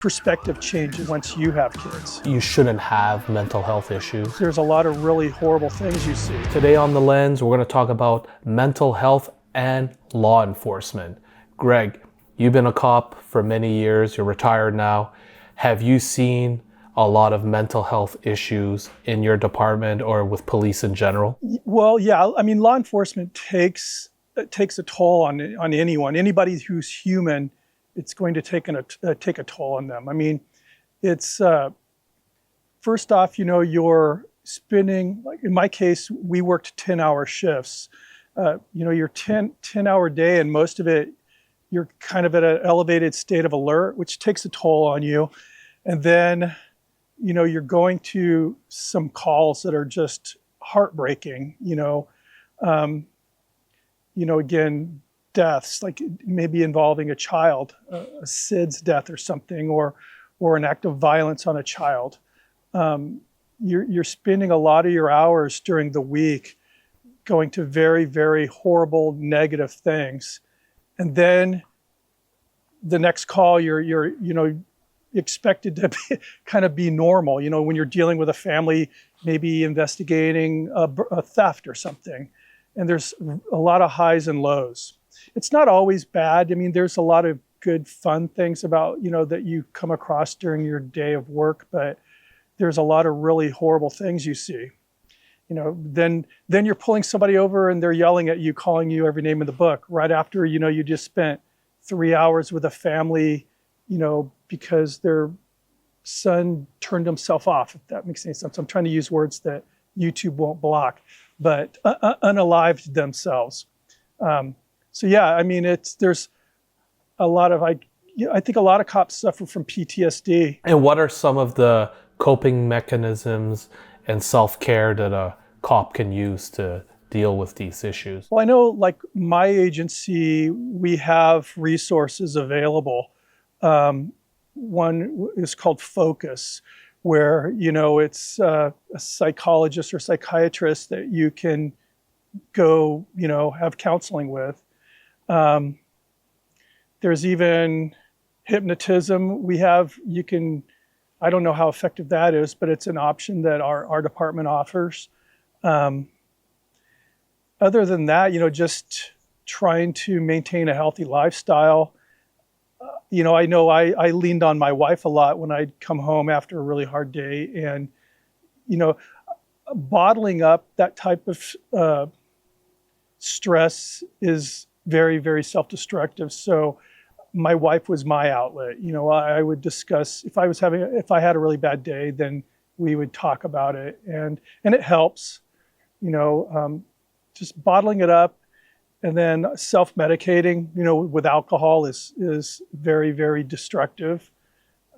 perspective changes once you have kids. You shouldn't have mental health issues. There's a lot of really horrible things you see. Today on The Lens, we're going to talk about mental health and law enforcement. Greg, you've been a cop for many years. You're retired now. Have you seen a lot of mental health issues in your department or with police in general? Well, yeah. I mean, law enforcement takes a toll on anyone. Anybody who's human, it's going to take a toll on them. I mean, it's first off, you're spending, like in my case, we worked 10-hour shifts. Your 10-hour day, and most of it, you're kind of at an elevated state of alert, which takes a toll on you. And then, you're going to some calls that are just heartbreaking, again, deaths, like maybe involving a child, a SIDS death or something, or an act of violence on a child. You're spending a lot of your hours during the week going to very, very horrible, negative things. And then the next call, you're expected to be normal, when you're dealing with a family, maybe investigating a theft or something. And there's a lot of highs and lows. It's not always bad. I mean, there's a lot of good, fun things about, that you come across during your day of work, but there's a lot of really horrible things you see. Then you're pulling somebody over and they're yelling at you, calling you every name in the book right after, you just spent 3 hours with a family, because their son turned himself off, if that makes any sense. I'm trying to use words that YouTube won't block, but unalived themselves. So yeah, I mean, there's a lot of, I think a lot of cops suffer from PTSD. And what are some of the coping mechanisms and self-care that a cop can use to deal with these issues? Well, I know, like my agency, we have resources available. One is called Focus, where, it's a psychologist or psychiatrist that you can go, have counseling with. There's even hypnotism. I don't know how effective that is, but it's an option that our department offers. Other than that, just trying to maintain a healthy lifestyle. I know I leaned on my wife a lot when I'd come home after a really hard day, and, bottling up that type of stress is very, very self-destructive. So my wife was my outlet. I would discuss, if I had a really bad day, then we would talk about it, and it helps, just bottling it up. And then self-medicating, with alcohol is very, very destructive.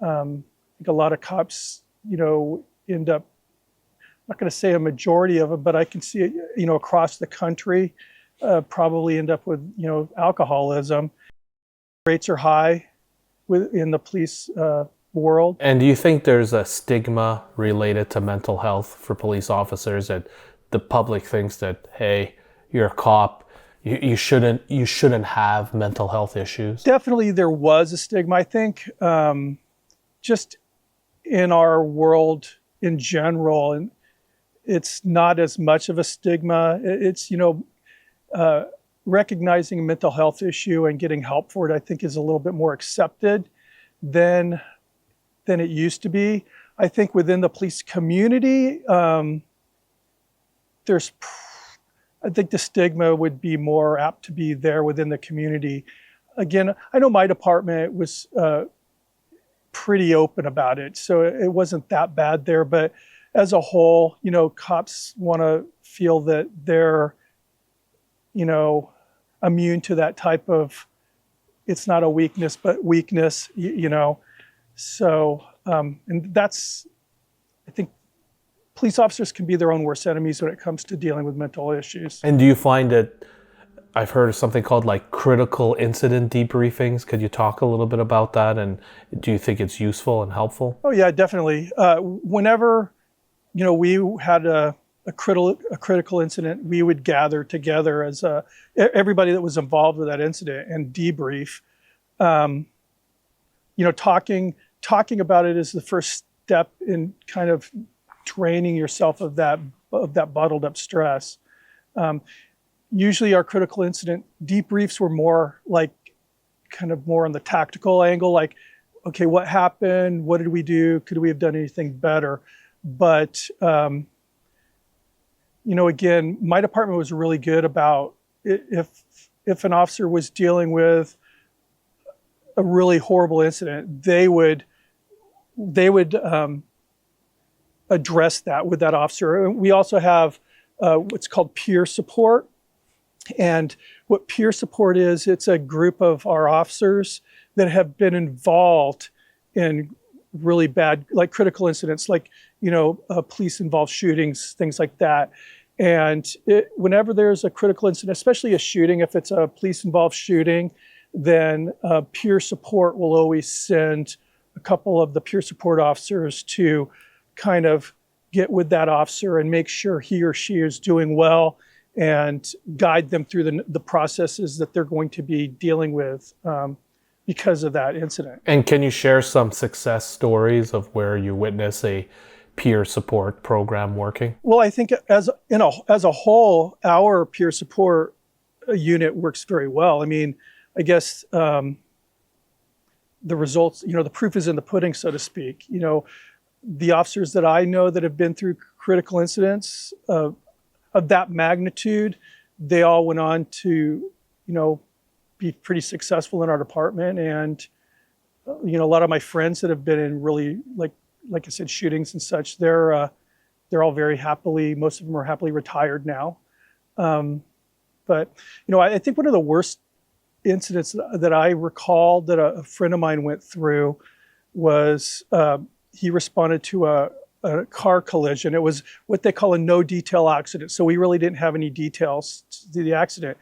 I think a lot of cops, end up, I'm not going to say a majority of them, but I can see it, across the country, probably end up with, alcoholism. Rates are high in the police world. And do you think there's a stigma related to mental health for police officers, that the public thinks that, hey, you're a cop, you shouldn't have mental health issues? Definitely there was a stigma. I think just in our world in general, and it's not as much of a stigma. It's, recognizing a mental health issue and getting help for it, I think, is a little bit more accepted than it used to be. I think within the police community, I think the stigma would be more apt to be there within the community. Again, I know my department was pretty open about it, so it wasn't that bad there. But as a whole, cops want to feel that they're, immune to that type of, it's not a weakness, but weakness, So, and that's, I think, police officers can be their own worst enemies when it comes to dealing with mental issues. And do you find that, I've heard of something called like critical incident debriefings. Could you talk a little bit about that? And do you think it's useful and helpful? Oh yeah, definitely. Whenever, we had a critical incident, we would gather together as everybody that was involved with that incident and debrief. Talking talking about it is the first step in kind of draining yourself of that bottled up stress. Usually our critical incident debriefs were more like kind of more on the tactical angle, like, okay, what happened? What did we do? Could we have done anything better? But, again, my department was really good about if an officer was dealing with a really horrible incident, they would address that with that officer. We also have what's called peer support. And what peer support is, it's a group of our officers that have been involved in really bad, like critical incidents, like, police involved shootings, things like that. And whenever there's a critical incident, especially a shooting, if it's a police involved shooting, then peer support will always send a couple of the peer support officers to kind of get with that officer and make sure he or she is doing well and guide them through the processes that they're going to be dealing with because of that incident. And can you share some success stories of where you witness a peer support program working? Well, I think as a whole, our peer support unit works very well. I mean, I guess the results, the proof is in the pudding, so to speak. The officers that I know that have been through critical incidents of that magnitude, they all went on to, be pretty successful in our department. And, a lot of my friends that have been in really, like I said, shootings and such, they're all very happily, most of them are happily retired now. But, I think one of the worst incidents that I recall that a friend of mine went through was he responded to a car collision. It was what they call a no detail accident. So we really didn't have any details to the accident.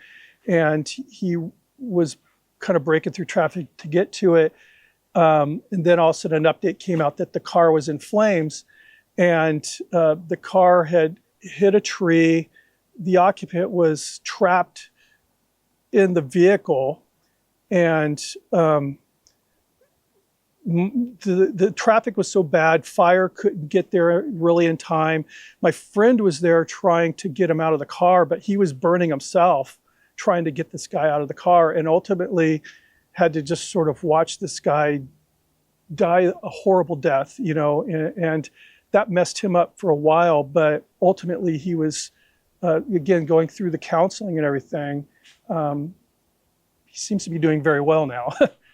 And he was kind of breaking through traffic to get to it. And then all of a sudden an update came out that the car was in flames and the car had hit a tree. The occupant was trapped in the vehicle and the traffic was so bad, fire couldn't get there really in time. My friend was there trying to get him out of the car, but he was burning himself trying to get this guy out of the car, and ultimately had to just sort of watch this guy die a horrible death, and that messed him up for a while. But ultimately he was, again, going through the counseling and everything. He seems to be doing very well now.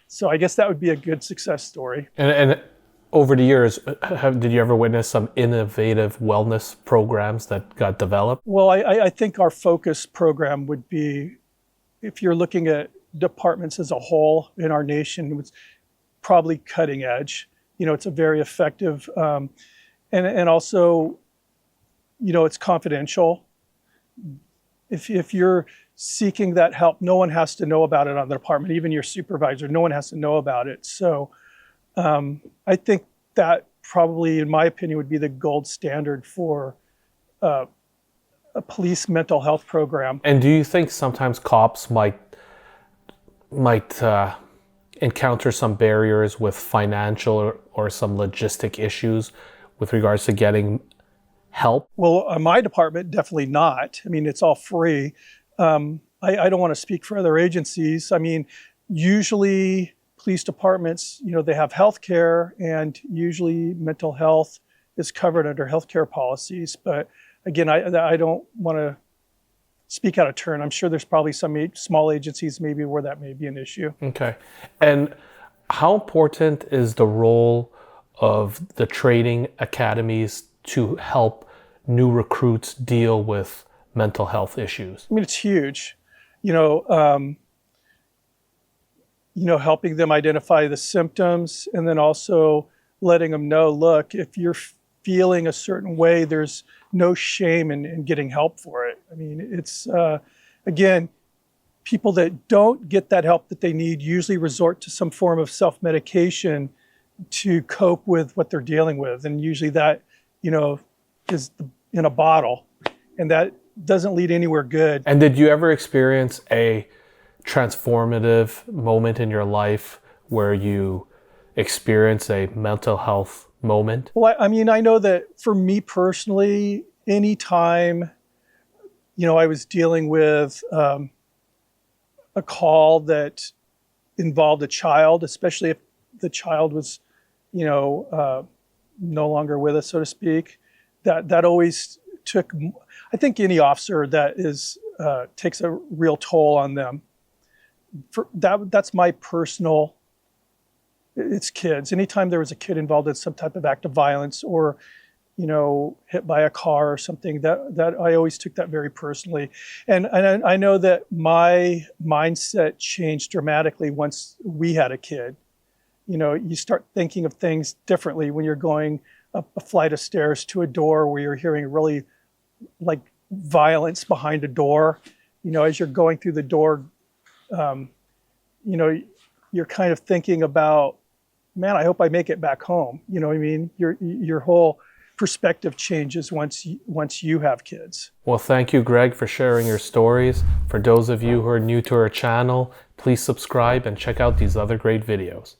So I guess that would be a good success story. And over the years, did you ever witness some innovative wellness programs that got developed? Well, I think our focus program would be, if you're looking at departments as a whole in our nation, it's probably cutting edge. It's a very effective, and also, it's confidential. If you're seeking that help, no one has to know about it on the department, even your supervisor, no one has to know about it. So I think that probably, in my opinion, would be the gold standard for a police mental health program. And do you think sometimes cops might encounter some barriers with financial or some logistic issues with regards to getting help? Well, my department, definitely not. I mean, it's all free. I don't want to speak for other agencies. I mean, usually police departments, they have health care, and usually mental health is covered under healthcare policies. But again, I don't want to speak out of turn. I'm sure there's probably some small agencies maybe where that may be an issue. Okay. And how important is the role of the training academies to help new recruits deal with mental health issues? I mean, it's huge. Helping them identify the symptoms, and then also letting them know, look, if you're feeling a certain way, there's no shame in getting help for it. I mean, it's, again, people that don't get that help that they need usually resort to some form of self-medication to cope with what they're dealing with. And usually that, is in a bottle, and that doesn't lead anywhere good. And did you ever experience a transformative moment in your life where you experience a mental health moment? Well, I mean, I know that for me personally, anytime, I was dealing with a call that involved a child, especially if the child was, no longer with us, so to speak, that always took, I think any officer that is, takes a real toll on them. That's my personal, it's kids. Anytime there was a kid involved in some type of act of violence or, hit by a car or something, that I always took that very personally. And I know that my mindset changed dramatically once we had a kid. You start thinking of things differently when you're going up a flight of stairs to a door where you're hearing really like violence behind a door. As you're going through the door, you're kind of thinking about, man, I hope I make it back home. You know what I mean? Your whole perspective changes once you have kids. Well, thank you, Greg, for sharing your stories. For those of you who are new to our channel, please subscribe and check out these other great videos.